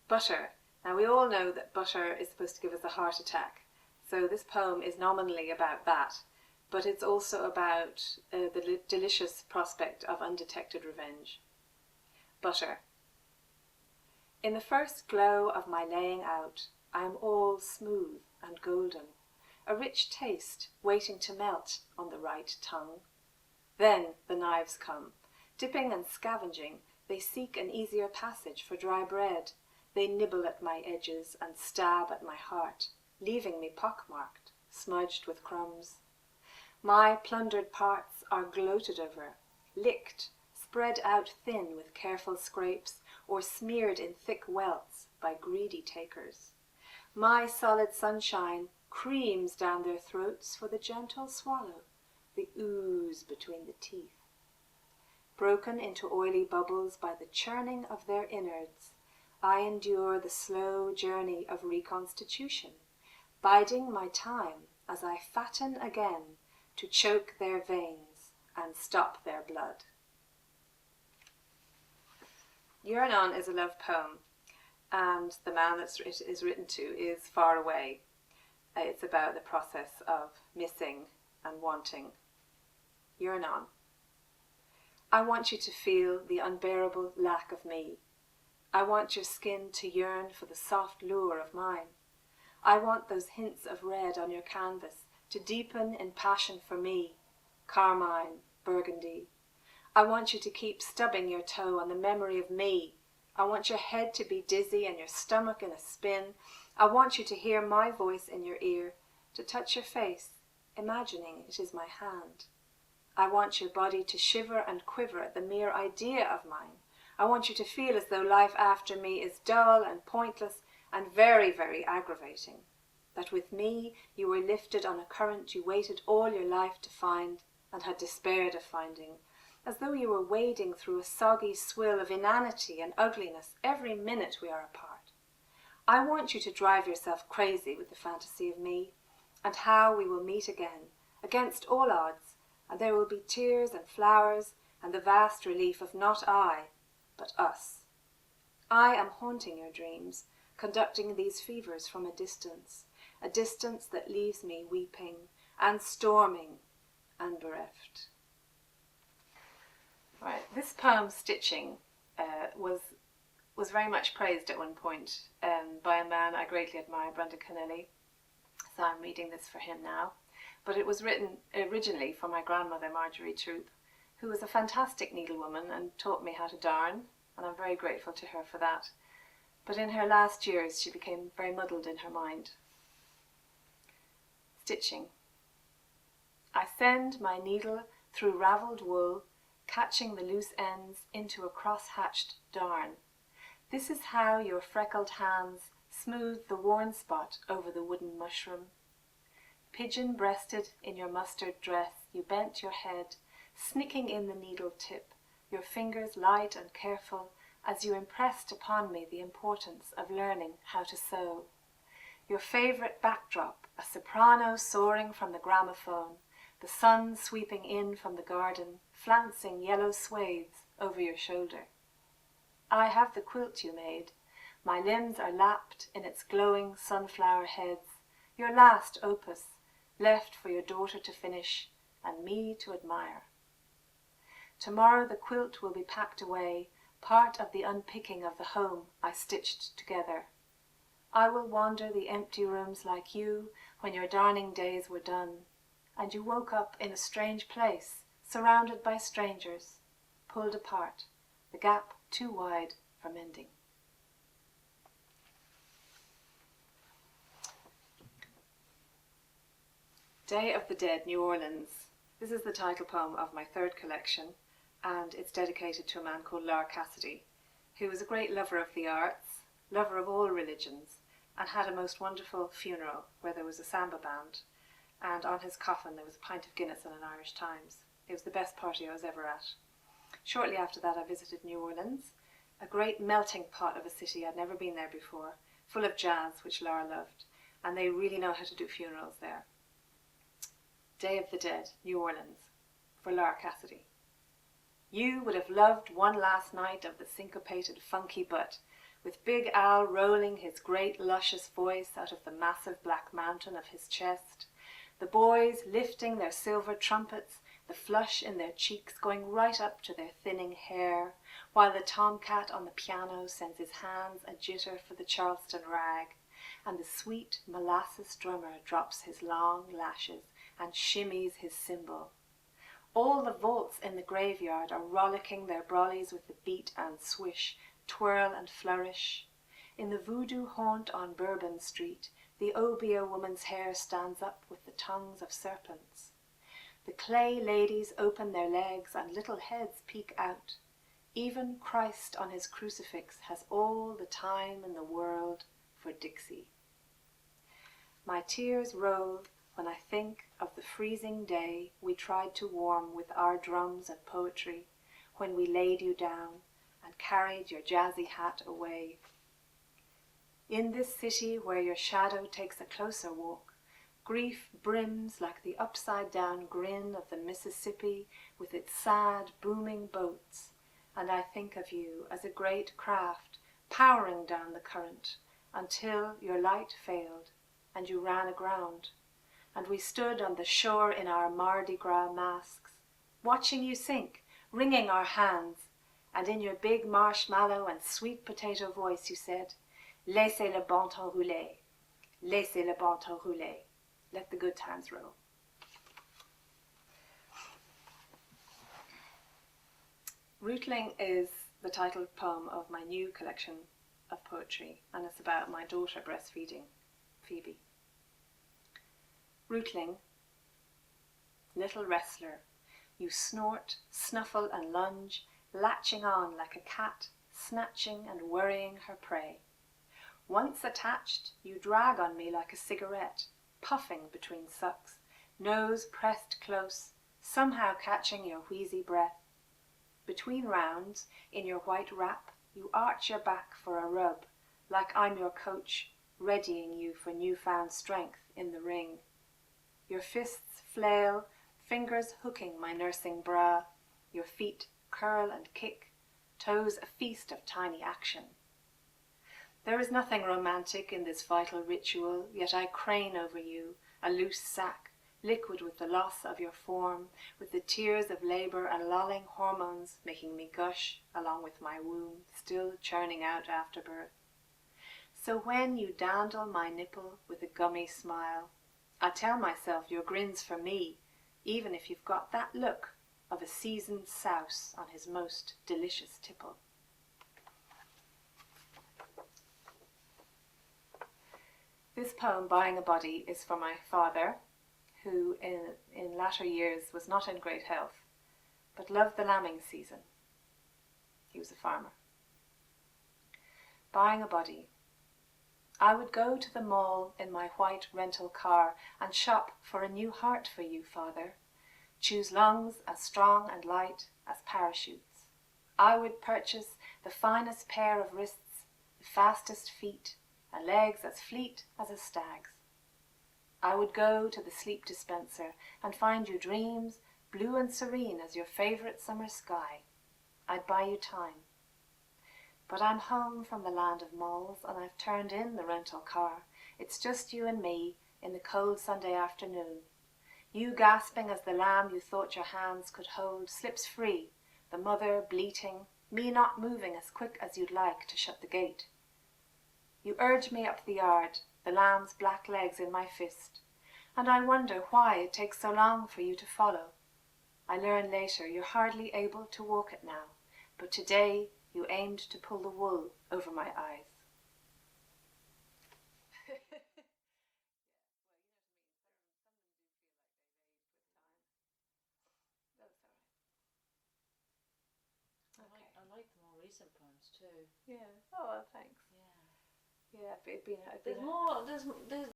Butter. Now we all know that butter is supposed to give us a heart attack. So this poem is nominally about that, but it's also about the delicious prospect of undetected revenge. Butter. In the first glow of my laying out, I am all smooth and golden, a rich taste waiting to melt on the right tongue. Then the knives come. Dipping and scavenging, they seek an easier passage for dry bread. They nibble at my edges and stab at my heart, leaving me pockmarked, smudged with crumbs. My plundered parts are gloated over, licked, spread out thin with careful scrapes, or smeared in thick welts by greedy takers. My solid sunshine creams down their throats for the gentle swallow, the ooze between the teeth. Broken into oily bubbles by the churning of their innards, I endure the slow journey of reconstitution, biding my time as I fatten again to choke their veins and stop their blood. Uranon is a love poem, and the man that it is written to is far away. It's about the process of missing and wanting. Uranon. I want you to feel the unbearable lack of me. I want your skin to yearn for the soft lure of mine. I want those hints of red on your canvas to deepen in passion for me, carmine, burgundy. I want you to keep stubbing your toe on the memory of me. I want your head to be dizzy and your stomach in a spin. I want you to hear my voice in your ear, to touch your face, imagining it is my hand. I want your body to shiver and quiver at the mere idea of mine. I want you to feel as though life after me is dull and pointless and very, very aggravating. That with me you were lifted on a current you waited all your life to find and had despaired of finding, as though you were wading through a soggy swill of inanity and ugliness every minute we are apart. I want you to drive yourself crazy with the fantasy of me, and how we will meet again, against all odds, and there will be tears and flowers and the vast relief of not I, but us. I am haunting your dreams, conducting these fevers from a distance that leaves me weeping and storming and bereft. Right, this poem, Stitching, was very much praised at one point by a man I greatly admire, Brendan Kennelly. So I'm reading this for him now. But it was written originally for my grandmother, Marjorie Troop, who was a fantastic needlewoman and taught me how to darn, and I'm very grateful to her for that. But in her last years, she became very muddled in her mind. Stitching. I send my needle through ravelled wool, catching the loose ends into a cross-hatched darn. This is how your freckled hands smoothed the worn spot over the wooden mushroom. Pigeon-breasted in your mustard dress, you bent your head, snicking in the needle tip, your fingers light and careful as you impressed upon me the importance of learning how to sew. Your favourite backdrop, a soprano soaring from the gramophone, the sun sweeping in from the garden, flouncing yellow swathes over your shoulder. I have the quilt you made. My limbs are lapped in its glowing sunflower heads, your last opus, left for your daughter to finish and me to admire. Tomorrow the quilt will be packed away, part of the unpicking of the home I stitched together. I will wander the empty rooms like you when your darning days were done, and you woke up in a strange place, surrounded by strangers, pulled apart, the gap too wide for mending. Day of the Dead, New Orleans. This is the title poem of my third collection, and it's dedicated to a man called Lar Cassidy, who was a great lover of the arts, lover of all religions, and had a most wonderful funeral where there was a samba band, and on his coffin there was a pint of Guinness and an Irish Times. It was the best party I was ever at. Shortly after that I visited New Orleans, a great melting pot of a city. I'd never been there before, full of jazz, which Lar loved, and they really know how to do funerals there. Day of the Dead, New Orleans, for Lar Cassidy. You would have loved one last night of the syncopated funky butt, with Big Al rolling his great luscious voice out of the massive black mountain of his chest, the boys lifting their silver trumpets, the flush in their cheeks going right up to their thinning hair, while the tomcat on the piano sends his hands a jitter for the Charleston rag, and the sweet molasses drummer drops his long lashes and shimmies his cymbal. All the vaults in the graveyard are rollicking their brollies with the beat and swish, twirl and flourish. In the voodoo haunt on Bourbon Street, the obeah woman's hair stands up with the tongues of serpents. The clay ladies open their legs and little heads peek out. Even Christ on his crucifix has all the time in the world for Dixie. My tears roll when I think of the freezing day we tried to warm with our drums and poetry, when we laid you down and carried your jazzy hat away. In this city where your shadow takes a closer walk, grief brims like the upside-down grin of the Mississippi with its sad, booming boats, and I think of you as a great craft powering down the current until your light failed and you ran aground, and we stood on the shore in our Mardi Gras masks, watching you sink, wringing our hands, and in your big marshmallow and sweet potato voice you said, "Laissez le bon temps rouler, laissez le bon temps rouler, let the good times roll." Rootling is the title poem of my new collection of poetry, and it's about my daughter breastfeeding, Phoebe. Rootling, little wrestler, you snort, snuffle and lunge, latching on like a cat, snatching and worrying her prey. Once attached, you drag on me like a cigarette, puffing between sucks, nose pressed close, somehow catching your wheezy breath. Between rounds, in your white wrap, you arch your back for a rub, like I'm your coach, readying you for newfound strength in the ring. Your fists flail, fingers hooking my nursing bra, your feet curl and kick, toes a feast of tiny action. There is nothing romantic in this vital ritual, yet I crane over you, a loose sack, liquid with the loss of your form, with the tears of labour and lulling hormones making me gush along with my womb, still churning out after birth. So when you dandle my nipple with a gummy smile, I tell myself your grin's for me, even if you've got that look of a seasoned souse on his most delicious tipple. This poem, Buying a Body, is for my father, who in latter years was not in great health, but loved the lambing season. He was a farmer. Buying a Body. I would go to the mall in my white rental car and shop for a new heart for you, father. Choose lungs as strong and light as parachutes. I would purchase the finest pair of wrists, the fastest feet, and legs as fleet as a stag's. I would go to the sleep dispenser and find you dreams blue and serene as your favorite summer sky. I'd buy you time. But I'm home from the land of malls and I've turned in the rental car. It's just you and me in the cold Sunday afternoon. You gasping as the lamb you thought your hands could hold slips free, the mother bleating, me not moving as quick as you'd like to shut the gate. You urge me up the yard, the lamb's black legs in my fist, and I wonder why it takes so long for you to follow. I learn later you're hardly able to walk it now, but today you aimed to pull the wool over my eyes. I like the more recent poems too. Yeah. Oh, well, thanks. Yeah. Yeah, it'd been There's more. There's